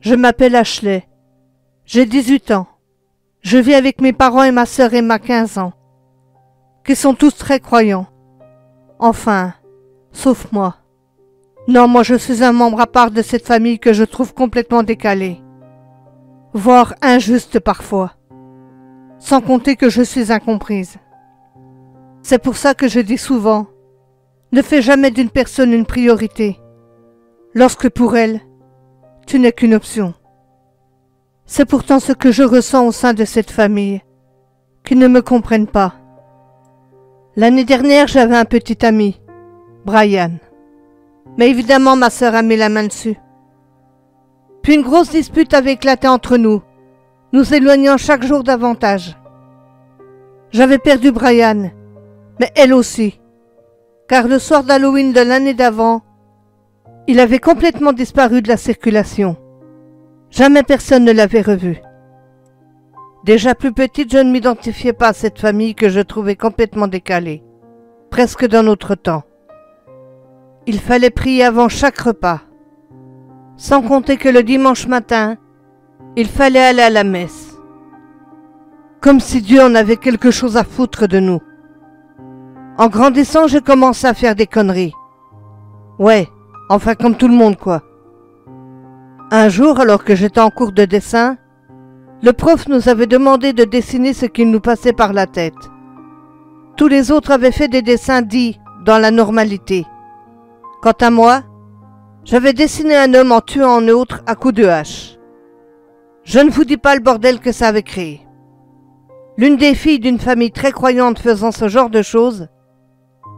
Je m'appelle Ashley. J'ai 18 ans. Je vis avec mes parents et ma sœur Emma, 15 ans, qui sont tous très croyants. Enfin, sauf moi. Non, moi je suis un membre à part de cette famille que je trouve complètement décalée, voire injuste parfois, sans compter que je suis incomprise. C'est pour ça que je dis souvent, ne fais jamais d'une personne une priorité, lorsque pour elle, tu n'es qu'une option. C'est pourtant ce que je ressens au sein de cette famille, qui ne me comprennent pas. L'année dernière, j'avais un petit ami, Brian. Mais évidemment, ma sœur a mis la main dessus. Puis une grosse dispute avait éclaté entre nous, nous éloignant chaque jour davantage. J'avais perdu Brian, mais elle aussi, car le soir d'Halloween de l'année d'avant, il avait complètement disparu de la circulation. Jamais personne ne l'avait revu. Déjà plus petite, je ne m'identifiais pas à cette famille que je trouvais complètement décalée, presque d'un autre temps. Il fallait prier avant chaque repas, sans compter que le dimanche matin, il fallait aller à la messe. Comme si Dieu en avait quelque chose à foutre de nous. En grandissant, j'ai commencé à faire des conneries. Ouais, enfin comme tout le monde quoi. Un jour, alors que j'étais en cours de dessin, le prof nous avait demandé de dessiner ce qu'il nous passait par la tête. Tous les autres avaient fait des dessins dits dans la normalité. Quant à moi, j'avais dessiné un homme en tuant un autre à coups de hache. Je ne vous dis pas le bordel que ça avait créé. L'une des filles d'une famille très croyante faisant ce genre de choses,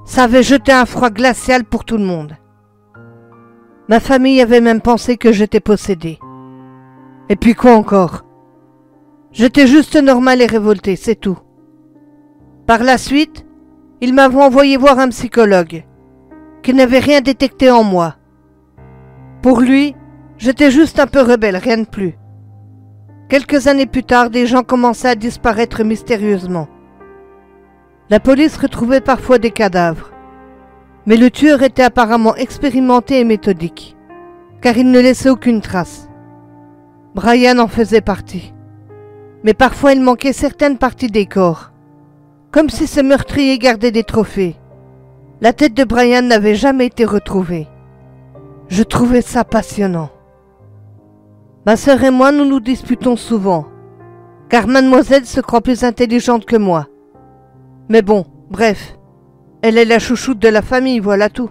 ça avait jeté un froid glacial pour tout le monde. Ma famille avait même pensé que j'étais possédée. Et puis quoi encore? J'étais juste normale et révoltée, c'est tout. Par la suite, ils m'avaient envoyé voir un psychologue, qui n'avait rien détecté en moi. Pour lui, j'étais juste un peu rebelle, rien de plus. Quelques années plus tard, des gens commençaient à disparaître mystérieusement. La police retrouvait parfois des cadavres. Mais le tueur était apparemment expérimenté et méthodique, car il ne laissait aucune trace. Brian en faisait partie. Mais parfois il manquait certaines parties des corps, comme si ce meurtrier gardait des trophées. La tête de Brian n'avait jamais été retrouvée. Je trouvais ça passionnant. Ma sœur et moi, nous nous disputons souvent, car mademoiselle se croit plus intelligente que moi. Mais bon, bref. Elle est la chouchoute de la famille, voilà tout.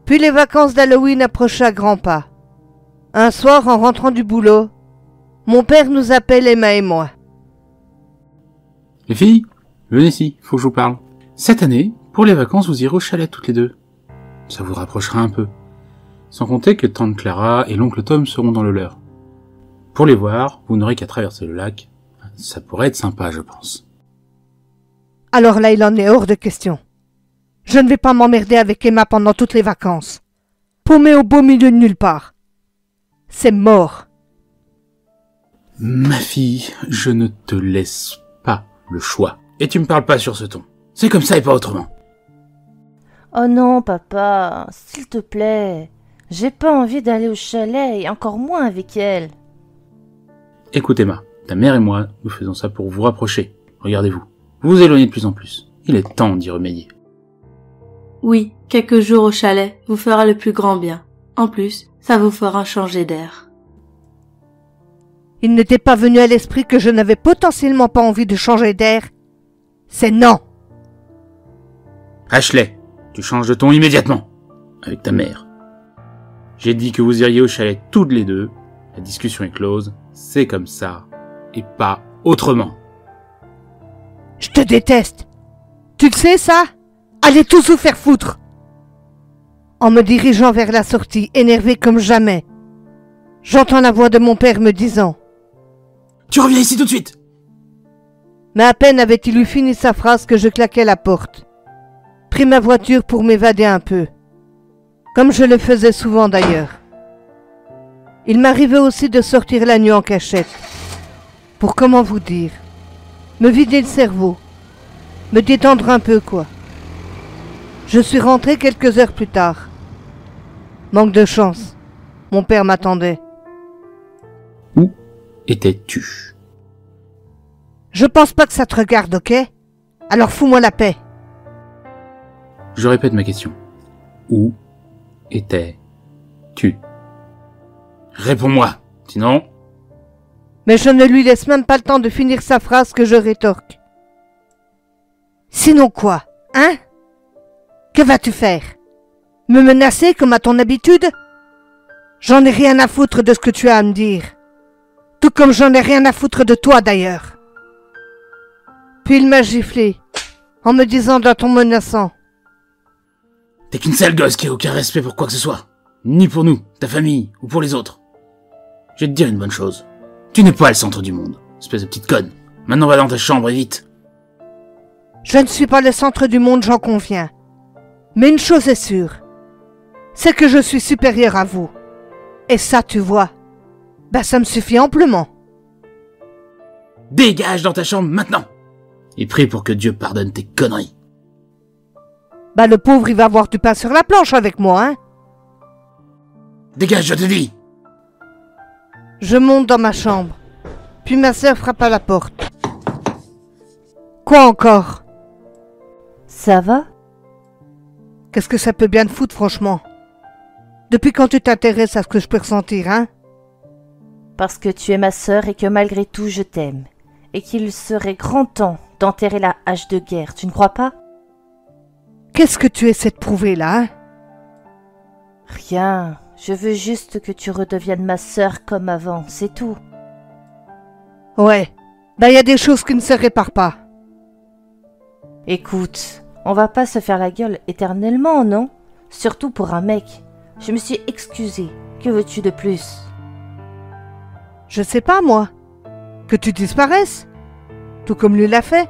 Puis les vacances d'Halloween approchaient à grands pas. Un soir, en rentrant du boulot, mon père nous appelle Emma et moi. Les filles, venez ici, faut que je vous parle. Cette année, pour les vacances, vous irez au chalet toutes les deux. Ça vous rapprochera un peu. Sans compter que tante Clara et l'oncle Tom seront dans le leur. Pour les voir, vous n'aurez qu'à traverser le lac. Ça pourrait être sympa, je pense. Alors là, il en est hors de question. Je ne vais pas m'emmerder avec Emma pendant toutes les vacances. Paumée au beau milieu de nulle part. C'est mort. Ma fille, je ne te laisse pas le choix. Et tu me parles pas sur ce ton. C'est comme ça et pas autrement. Oh non, papa, s'il te plaît. J'ai pas envie d'aller au chalet et encore moins avec elle. Écoute Emma, ta mère et moi, nous faisons ça pour vous rapprocher. Regardez-vous. Vous vous éloignez de plus en plus. Il est temps d'y remédier. Oui, quelques jours au chalet vous fera le plus grand bien. En plus, ça vous fera changer d'air. Il n'était pas venu à l'esprit que je n'avais potentiellement pas envie de changer d'air. C'est non. Ashley, tu changes de ton immédiatement. Avec ta mère. J'ai dit que vous iriez au chalet toutes les deux. La discussion est close. C'est comme ça. Et pas autrement. Je te déteste. Tu le sais, ça? Allez tous vous faire foutre. En me dirigeant vers la sortie, énervé comme jamais, j'entends la voix de mon père me disant « Tu reviens ici tout de suite !» Mais à peine avait-il eu fini sa phrase que je claquai la porte, pris ma voiture pour m'évader un peu, comme je le faisais souvent d'ailleurs. Il m'arrivait aussi de sortir la nuit en cachette, pour comment vous dire, me vider le cerveau, me détendre un peu quoi. Je suis rentré quelques heures plus tard. Manque de chance, mon père m'attendait. étais-tu? Je pense pas que ça te regarde, ok? Alors fous-moi la paix. Je répète ma question. Où étais-tu? Réponds-moi, sinon... Mais je ne lui laisse même pas le temps de finir sa phrase que je rétorque. Sinon quoi, hein? Que vas-tu faire? Me menacer comme à ton habitude? J'en ai rien à foutre de ce que tu as à me dire. Tout comme j'en ai rien à foutre de toi d'ailleurs. Puis il m'a giflé, en me disant d'un ton menaçant. T'es qu'une sale gosse qui a aucun respect pour quoi que ce soit. Ni pour nous, ta famille, ou pour les autres. Je vais te dire une bonne chose. Tu n'es pas le centre du monde, espèce de petite conne. Maintenant va dans ta chambre et vite. Je ne suis pas le centre du monde, j'en conviens. Mais une chose est sûre, c'est que je suis supérieur à vous. Et ça, tu vois, ça me suffit amplement. Dégage dans ta chambre maintenant. Et prie pour que Dieu pardonne tes conneries. Le pauvre, il va avoir du pain sur la planche avec moi, hein. Dégage, je te dis. Je monte dans ma chambre, puis ma sœur frappe à la porte. Quoi encore? Ça va? Qu'est-ce que ça peut bien te foutre, franchement? Depuis quand tu t'intéresses à ce que je peux ressentir, hein? Parce que tu es ma sœur et que malgré tout je t'aime. Et qu'il serait grand temps d'enterrer la hache de guerre, tu ne crois pas? Qu'est-ce que tu essaies de prouver, là, hein? Rien, je veux juste que tu redeviennes ma sœur comme avant, c'est tout. Ouais, y a des choses qui ne se réparent pas. Écoute, on va pas se faire la gueule éternellement, non? Surtout pour un mec. Je me suis excusée. Que veux-tu de plus? Je sais pas, moi. Que tu disparaisses. Tout comme lui l'a fait.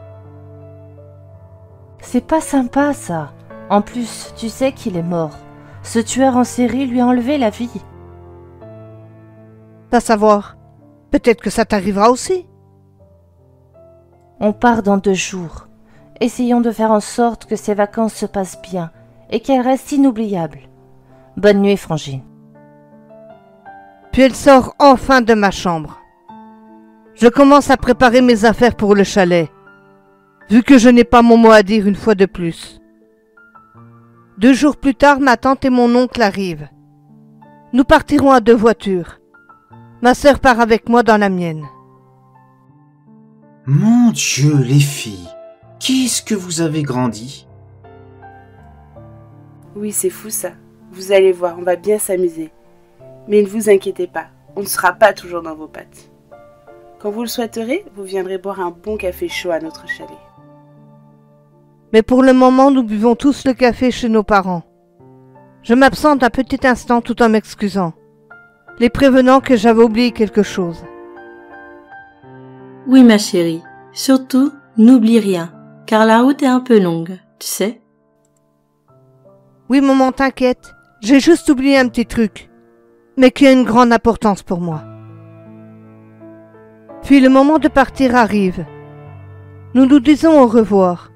C'est pas sympa, ça. En plus, tu sais qu'il est mort. Ce tueur en série lui a enlevé la vie. Va savoir. Peut-être que ça t'arrivera aussi. On part dans 2 jours. Essayons de faire en sorte que ces vacances se passent bien et qu'elles restent inoubliables. Bonne nuit, Frangine. Puis elle sort enfin de ma chambre. Je commence à préparer mes affaires pour le chalet, vu que je n'ai pas mon mot à dire une fois de plus. 2 jours plus tard, ma tante et mon oncle arrivent. Nous partirons à 2 voitures. Ma sœur part avec moi dans la mienne. Mon Dieu, les filles, qu'est-ce que vous avez grandi? Oui, c'est fou ça. Vous allez voir, on va bien s'amuser. Mais ne vous inquiétez pas, on ne sera pas toujours dans vos pattes. Quand vous le souhaiterez, vous viendrez boire un bon café chaud à notre chalet. Mais pour le moment, nous buvons tous le café chez nos parents. Je m'absente un petit instant tout en m'excusant, les prévenant que j'avais oublié quelque chose. Oui, ma chérie. Surtout, n'oublie rien, car la route est un peu longue, tu sais. Oui, maman, t'inquiète. J'ai juste oublié un petit truc, mais qui a une grande importance pour moi. Puis le moment de partir arrive. Nous nous disons au revoir.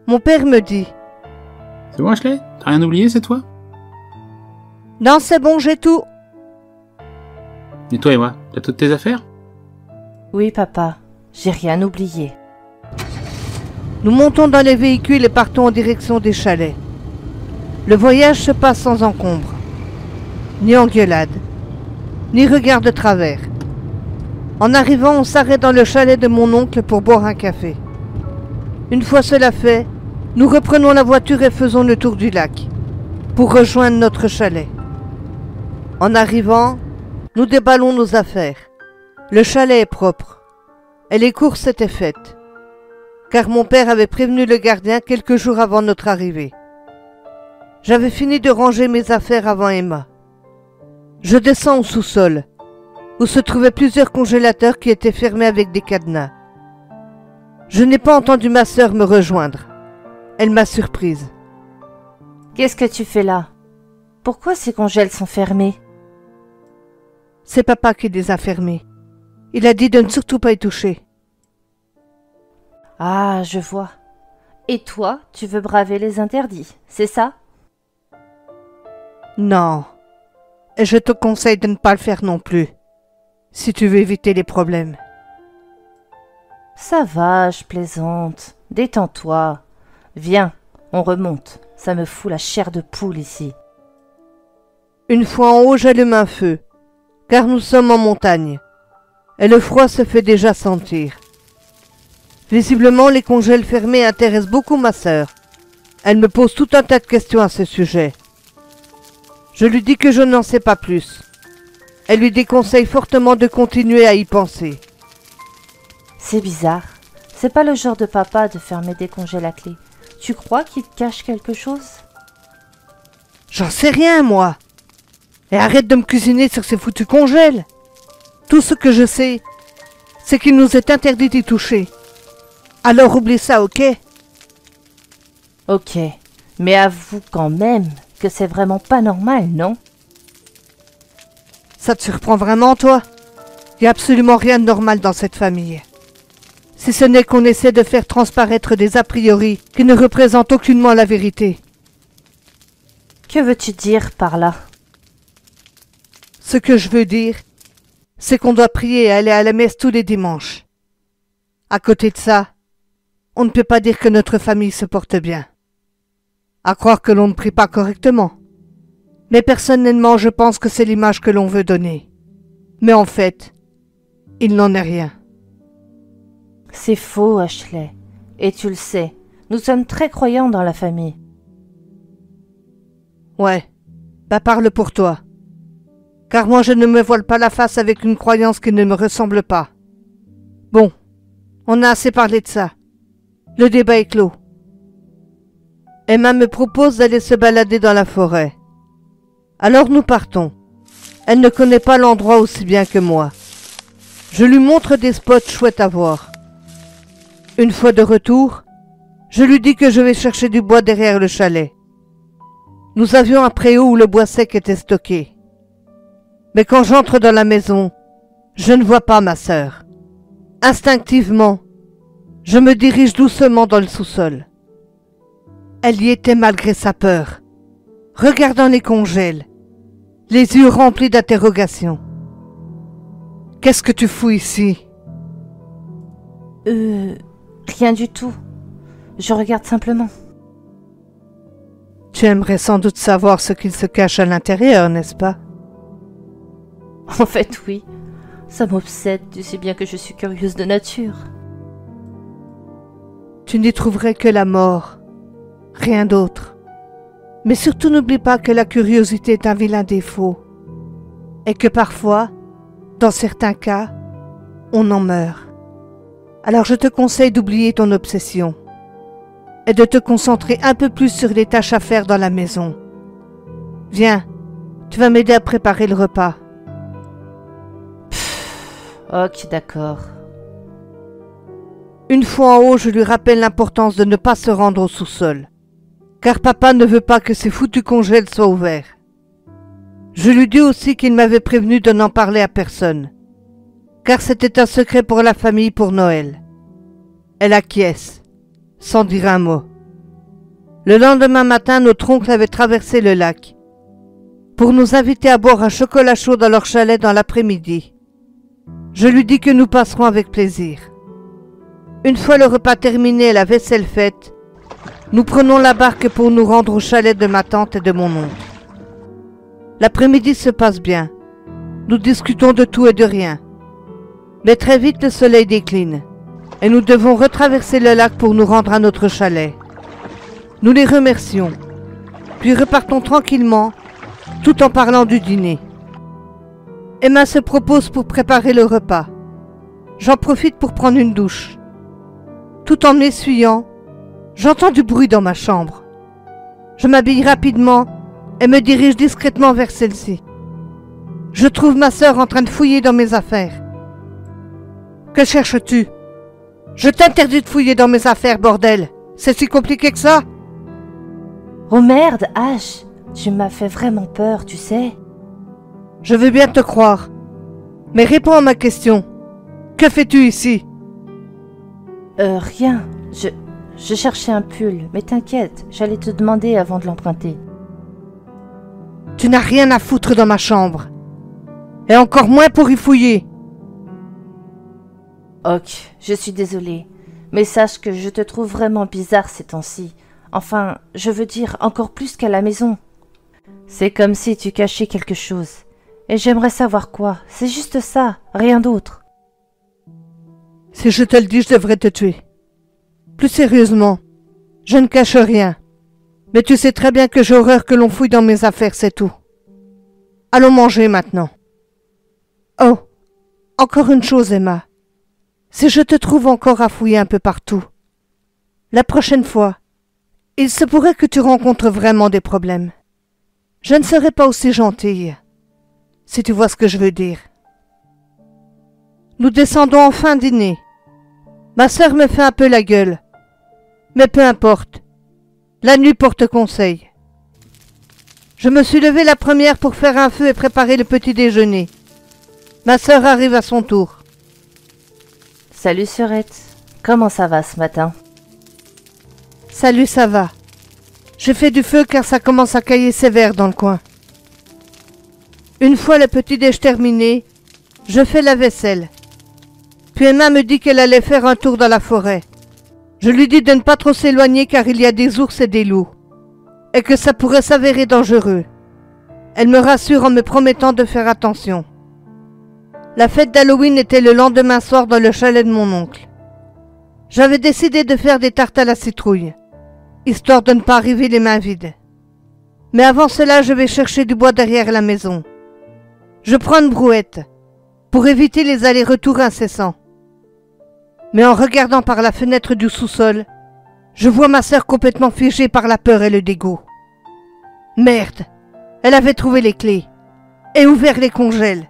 Mon père me dit: C'est bon, Ashley? T'as rien oublié, c'est toi? Non, c'est bon, j'ai tout. Et toi et moi, t'as toutes tes affaires? Oui, papa, j'ai rien oublié. Nous montons dans les véhicules et partons en direction des chalets. Le voyage se passe sans encombre. Ni engueulade, ni regard de travers. En arrivant, on s'arrête dans le chalet de mon oncle pour boire un café. Une fois cela fait, nous reprenons la voiture et faisons le tour du lac, pour rejoindre notre chalet. En arrivant, nous déballons nos affaires. Le chalet est propre, et les courses étaient faites, car mon père avait prévenu le gardien quelques jours avant notre arrivée. J'avais fini de ranger mes affaires avant Emma. Je descends au sous-sol, où se trouvaient plusieurs congélateurs qui étaient fermés avec des cadenas. Je n'ai pas entendu ma sœur me rejoindre. Elle m'a surprise. Qu'est-ce que tu fais là? Pourquoi ces congèles sont fermés? C'est papa qui les a fermés. Il a dit de ne surtout pas y toucher. Ah, je vois. Et toi, tu veux braver les interdits, c'est ça? Non. Et je te conseille de ne pas le faire non plus. si tu veux éviter les problèmes. Ça va, je plaisante. Détends-toi. Viens, on remonte. Ça me fout la chair de poule ici. Une fois en haut, j'allume un feu, car nous sommes en montagne, et le froid se fait déjà sentir. Visiblement, les congèles fermés intéressent beaucoup ma sœur. Elle me pose tout un tas de questions à ce sujet. Je lui dis que je n'en sais pas plus. Elle lui déconseille fortement de continuer à y penser. C'est bizarre. C'est pas le genre de papa de fermer des congèles à clé. Tu crois qu'il te cache quelque chose? J'en sais rien, moi. Et arrête de me cuisiner sur ces foutus congèles. Tout ce que je sais, c'est qu'il nous est interdit d'y toucher. Alors oublie ça, ok? Ok, mais avoue quand même que c'est vraiment pas normal, non? Ça te surprend vraiment, toi? Il n'y a absolument rien de normal dans cette famille. Si ce n'est qu'on essaie de faire transparaître des a priori qui ne représentent aucunement la vérité. Que veux-tu dire par là? Ce que je veux dire, c'est qu'on doit prier et aller à la messe tous les dimanches. À côté de ça, on ne peut pas dire que notre famille se porte bien. À croire que l'on ne prie pas correctement. Mais personnellement, je pense que c'est l'image que l'on veut donner. Mais en fait, il n'en est rien. C'est faux, Ashley. Et tu le sais, nous sommes très croyants dans la famille. Ouais, bah parle pour toi. Car moi je ne me voile pas la face avec une croyance qui ne me ressemble pas. Bon, on a assez parlé de ça. Le débat est clos. Emma me propose d'aller se balader dans la forêt. Alors nous partons. Elle ne connaît pas l'endroit aussi bien que moi. Je lui montre des spots chouettes à voir. Une fois de retour, je lui dis que je vais chercher du bois derrière le chalet. Nous avions un préau où le bois sec était stocké. Mais quand j'entre dans la maison, je ne vois pas ma sœur. Instinctivement, je me dirige doucement dans le sous-sol. Elle y était malgré sa peur, regardant les congèles, les yeux remplis d'interrogations. « Qu'est-ce que tu fous ici ?» Rien du tout. Je regarde simplement. Tu aimerais sans doute savoir ce qu'il se cache à l'intérieur, n'est-ce pas? En fait, oui. Ça m'obsède, tu sais bien que je suis curieuse de nature. Tu n'y trouverais que la mort, rien d'autre. Mais surtout n'oublie pas que la curiosité est un vilain défaut, et que parfois, dans certains cas, on en meurt. Alors je te conseille d'oublier ton obsession, et de te concentrer un peu plus sur les tâches à faire dans la maison. Viens, tu vas m'aider à préparer le repas. Ok, d'accord. Une fois en haut, je lui rappelle l'importance de ne pas se rendre au sous-sol, car papa ne veut pas que ces foutus congèles soient ouverts. Je lui dis aussi qu'il m'avait prévenu de n'en parler à personne, car c'était un secret pour la famille pour Noël. Elle acquiesce, sans dire un mot. Le lendemain matin, notre oncle avait traversé le lac pour nous inviter à boire un chocolat chaud dans leur chalet dans l'après-midi. Je lui dis que nous passerons avec plaisir. Une fois le repas terminé et la vaisselle faite, nous prenons la barque pour nous rendre au chalet de ma tante et de mon oncle. L'après-midi se passe bien. Nous discutons de tout et de rien. Mais très vite le soleil décline et nous devons retraverser le lac pour nous rendre à notre chalet. Nous les remercions, puis repartons tranquillement, tout en parlant du dîner. Emma se propose pour préparer le repas. J'en profite pour prendre une douche. Tout en m'essuyant, j'entends du bruit dans ma chambre. Je m'habille rapidement et me dirige discrètement vers celle-ci. Je trouve ma sœur en train de fouiller dans mes affaires. Que cherches-tu? Je t'interdis de fouiller dans mes affaires, bordel. C'est si compliqué que ça? Oh merde, Ash, tu m'as fait vraiment peur, tu sais. Je veux bien te croire. Mais réponds à ma question. Que fais-tu ici? Rien. Je cherchais un pull, mais t'inquiète, j'allais te demander avant de l'emprunter. Tu n'as rien à foutre dans ma chambre. Et encore moins pour y fouiller. Ok, je suis désolée, mais sache que je te trouve vraiment bizarre ces temps-ci. Enfin, je veux dire encore plus qu'à la maison. C'est comme si tu cachais quelque chose. Et j'aimerais savoir quoi. C'est juste ça, rien d'autre. Si je te le dis, je devrais te tuer. Plus sérieusement, je ne cache rien. Mais tu sais très bien que j'ai horreur que l'on fouille dans mes affaires, c'est tout. Allons manger maintenant. Oh, encore une chose, Emma. Si je te trouve encore à fouiller un peu partout, la prochaine fois, il se pourrait que tu rencontres vraiment des problèmes. Je ne serai pas aussi gentille, si tu vois ce que je veux dire. Nous descendons enfin dîner. Ma sœur me fait un peu la gueule. Mais peu importe. La nuit porte conseil. Je me suis levée la première pour faire un feu et préparer le petit déjeuner. Ma sœur arrive à son tour. Salut Sœurette, comment ça va ce matin? Salut, ça va. J'ai fait du feu car ça commence à cailler sévère dans le coin. Une fois le petit déj terminé, je fais la vaisselle. Puis Emma me dit qu'elle allait faire un tour dans la forêt. Je lui dis de ne pas trop s'éloigner car il y a des ours et des loups, et que ça pourrait s'avérer dangereux. Elle me rassure en me promettant de faire attention. La fête d'Halloween était le lendemain soir dans le chalet de mon oncle. J'avais décidé de faire des tartes à la citrouille, histoire de ne pas arriver les mains vides. Mais avant cela, je vais chercher du bois derrière la maison. Je prends une brouette, pour éviter les allers-retours incessants. Mais en regardant par la fenêtre du sous-sol, je vois ma sœur complètement figée par la peur et le dégoût. Merde, elle avait trouvé les clés et ouvert les congèles.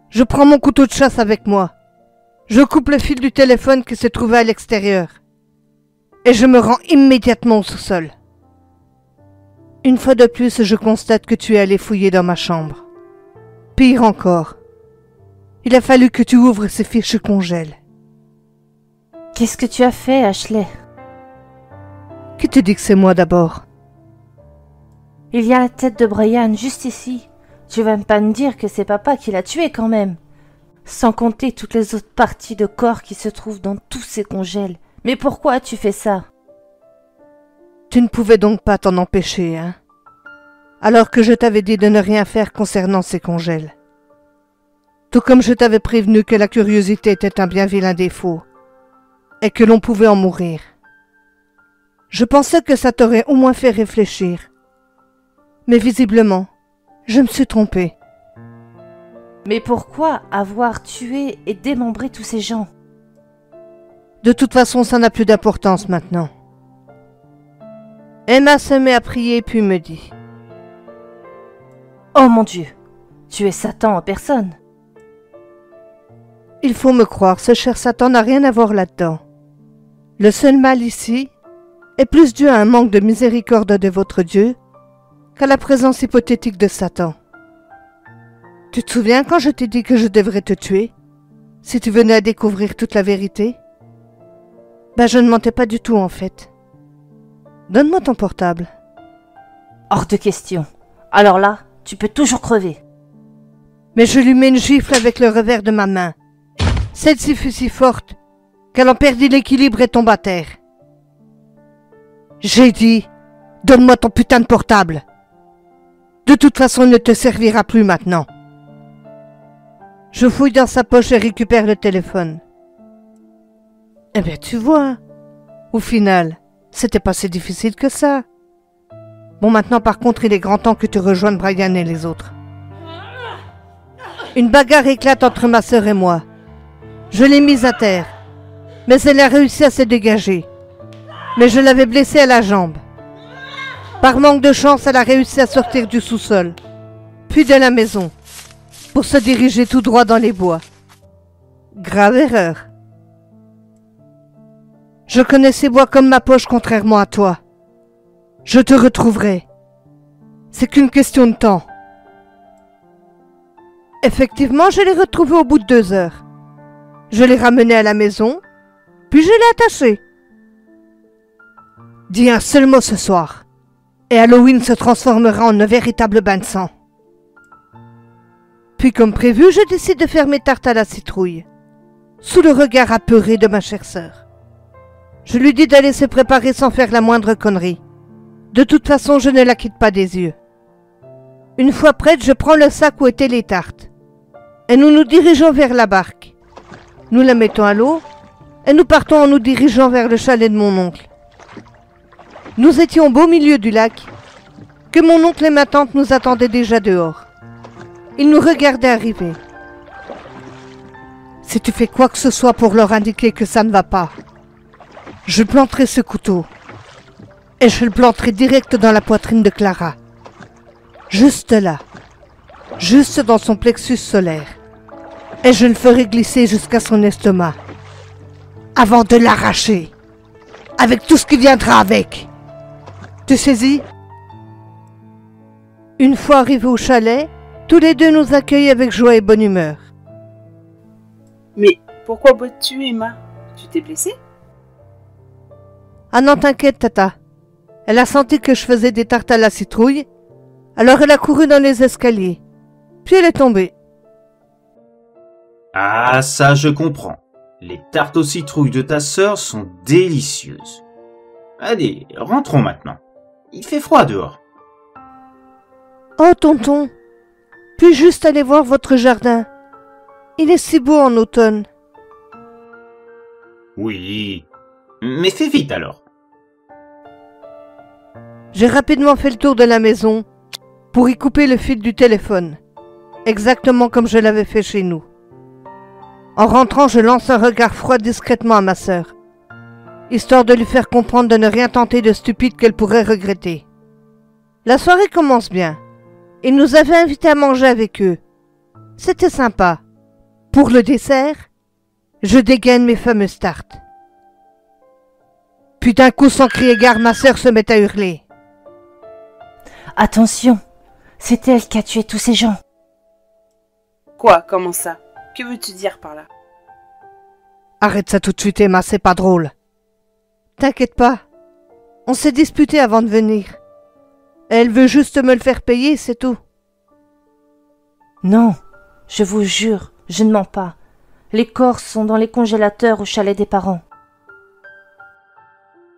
Je prends mon couteau de chasse avec moi. Je coupe le fil du téléphone qui se trouvait à l'extérieur. Et je me rends immédiatement au sous-sol. Une fois de plus, je constate que tu es allé fouiller dans ma chambre. Pire encore, il a fallu que tu ouvres ces fiches congèles. Qu'est-ce que tu as fait, Ashley? Qui te dit que c'est moi d'abord? Il y a la tête de Brian juste ici. Tu vas pas me dire que c'est papa qui l'a tué quand même. Sans compter toutes les autres parties de corps qui se trouvent dans tous ces congèles. Mais pourquoi tu fais ça? Tu ne pouvais donc pas t'en empêcher, hein? Alors que je t'avais dit de ne rien faire concernant ces congèles. Tout comme je t'avais prévenu que la curiosité était un bien vilain défaut, et que l'on pouvait en mourir. Je pensais que ça t'aurait au moins fait réfléchir. Mais visiblement, je me suis trompée. Mais pourquoi avoir tué et démembré tous ces gens? De toute façon, ça n'a plus d'importance maintenant. Emma se met à prier puis me dit: Oh mon Dieu, tu es Satan en personne. Il faut me croire, ce cher Satan n'a rien à voir là-dedans. Le seul mal ici est plus dû à un manque de miséricorde de votre Dieu qu'à la présence hypothétique de Satan. Tu te souviens quand je t'ai dit que je devrais te tuer, si tu venais à découvrir toute la vérité? Ben, je ne mentais pas du tout en fait. Donne-moi ton portable. Hors de question. Alors là, tu peux toujours crever. Mais je lui mets une gifle avec le revers de ma main. Celle-ci fut si forte qu'elle en perdit l'équilibre et tomba à terre. J'ai dit, donne-moi ton putain de portable. De toute façon, il ne te servira plus maintenant. Je fouille dans sa poche et récupère le téléphone. Eh bien, tu vois, au final, c'était pas si difficile que ça. Bon, maintenant, par contre, il est grand temps que tu rejoignes Brian et les autres. Une bagarre éclate entre ma sœur et moi. Je l'ai mise à terre, mais elle a réussi à se dégager. Mais je l'avais blessée à la jambe. Par manque de chance, elle a réussi à sortir du sous-sol, puis de la maison, pour se diriger tout droit dans les bois. Grave erreur. Je connais ces bois comme ma poche, contrairement à toi. Je te retrouverai. C'est qu'une question de temps. Effectivement, je l'ai retrouvé au bout de 2 heures. Je l'ai ramené à la maison, puis je l'ai attaché. Dis un seul mot ce soir, et Halloween se transformera en un véritable bain de sang. Puis comme prévu, je décide de faire mes tartes à la citrouille. sous le regard apeuré de ma chère sœur. Je lui dis d'aller se préparer sans faire la moindre connerie. De toute façon, je ne la quitte pas des yeux. Une fois prête, je prends le sac où étaient les tartes. Et nous nous dirigeons vers la barque. Nous la mettons à l'eau et nous partons en nous dirigeant vers le chalet de mon oncle. Nous étions au beau milieu du lac, que mon oncle et ma tante nous attendaient déjà dehors. Ils nous regardaient arriver. Si tu fais quoi que ce soit pour leur indiquer que ça ne va pas, je planterai ce couteau et je le planterai direct dans la poitrine de Clara. Juste là, juste dans son plexus solaire. Et je le ferai glisser jusqu'à son estomac, avant de l'arracher, avec tout ce qui viendra avec. Tu saisis? Une fois arrivés au chalet, tous les deux nous accueillent avec joie et bonne humeur. Mais pourquoi boites-tu, Emma? Tu t'es blessée? Ah non, t'inquiète, Tata. Elle a senti que je faisais des tartes à la citrouille, alors elle a couru dans les escaliers. Puis elle est tombée. Ah, ça je comprends. Les tartes aux citrouilles de ta sœur sont délicieuses. Allez, rentrons maintenant. Il fait froid dehors. Oh, tonton, puis juste aller voir votre jardin. Il est si beau en automne. Oui, mais fais vite alors. J'ai rapidement fait le tour de la maison pour y couper le fil du téléphone, exactement comme je l'avais fait chez nous. En rentrant, je lance un regard froid discrètement à ma sœur, histoire de lui faire comprendre de ne rien tenter de stupide qu'elle pourrait regretter. La soirée commence bien. Ils nous avaient invités à manger avec eux. C'était sympa. Pour le dessert, je dégaine mes fameuses tartes. Puis d'un coup, sans crier gare, ma sœur se met à hurler. Attention, c'est elle qui a tué tous ces gens. Quoi? Comment ça? Que veux-tu dire par là? Arrête ça tout de suite, Emma, c'est pas drôle. T'inquiète pas. On s'est disputé avant de venir. Elle veut juste me le faire payer, c'est tout. Non, je vous jure, je ne mens pas. Les corps sont dans les congélateurs au chalet des parents.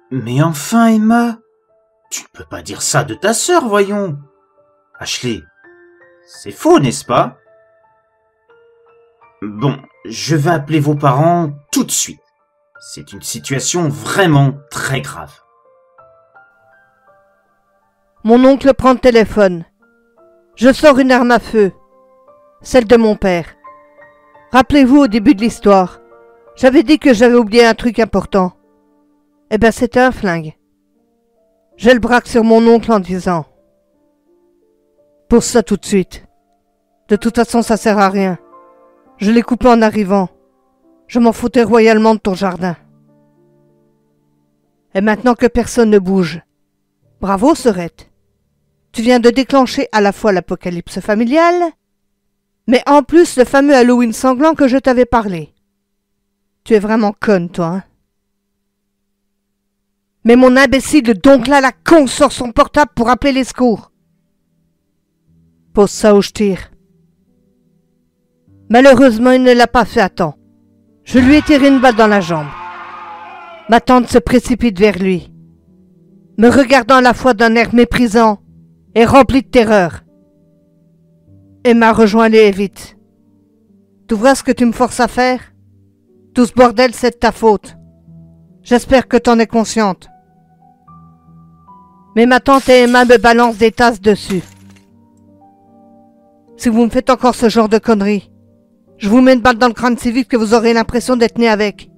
Mais enfin, Emma, tu ne peux pas dire ça de ta sœur, voyons. Ashley, c'est faux, n'est-ce pas? Bon, je vais appeler vos parents tout de suite. C'est une situation vraiment très grave. Mon oncle prend le téléphone. Je sors une arme à feu, celle de mon père. Rappelez-vous au début de l'histoire, j'avais dit que j'avais oublié un truc important. Eh ben c'était un flingue. Je le braque sur mon oncle en disant « Pose ça tout de suite. De toute façon ça sert à rien. Je l'ai coupé en arrivant. Je m'en foutais royalement de ton jardin. Et maintenant que personne ne bouge, bravo Sorette. Tu viens de déclencher à la fois l'apocalypse familiale, mais en plus le fameux Halloween sanglant que je t'avais parlé. Tu es vraiment conne, toi, hein? Mais mon imbécile d'oncle à la con sort son portable pour appeler les secours. Pose ça où je tire. Malheureusement, il ne l'a pas fait à temps. Je lui ai tiré une balle dans la jambe. Ma tante se précipite vers lui, me regardant à la fois d'un air méprisant et rempli de terreur. Emma, rejoins-les vite. Tu vois ce que tu me forces à faire? Tout ce bordel, c'est de ta faute. J'espère que t'en es consciente. Mais ma tante et Emma me balancent des tasses dessus. Si vous me faites encore ce genre de conneries, je vous mets une balle dans le crâne si vite que vous aurez l'impression d'être né avec.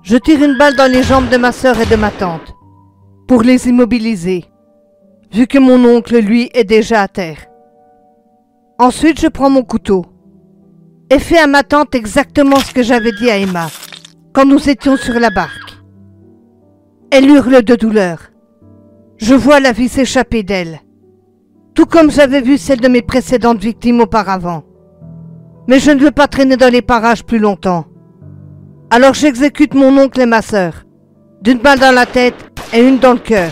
Je tire une balle dans les jambes de ma sœur et de ma tante, pour les immobiliser, vu que mon oncle, lui, est déjà à terre. Ensuite, je prends mon couteau et fais à ma tante exactement ce que j'avais dit à Emma, quand nous étions sur la barque. Elle hurle de douleur. Je vois la vie s'échapper d'elle, tout comme j'avais vu celle de mes précédentes victimes auparavant. Mais je ne veux pas traîner dans les parages plus longtemps. Alors j'exécute mon oncle et ma sœur, d'une balle dans la tête et une dans le cœur.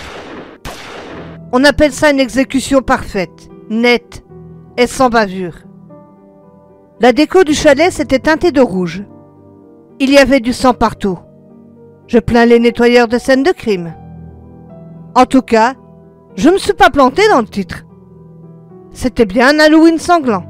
On appelle ça une exécution parfaite, nette et sans bavure. La déco du chalet s'était teintée de rouge. Il y avait du sang partout. Je plains les nettoyeurs de scènes de crime. En tout cas, je me suis pas planté dans le titre. C'était bien un Halloween sanglant.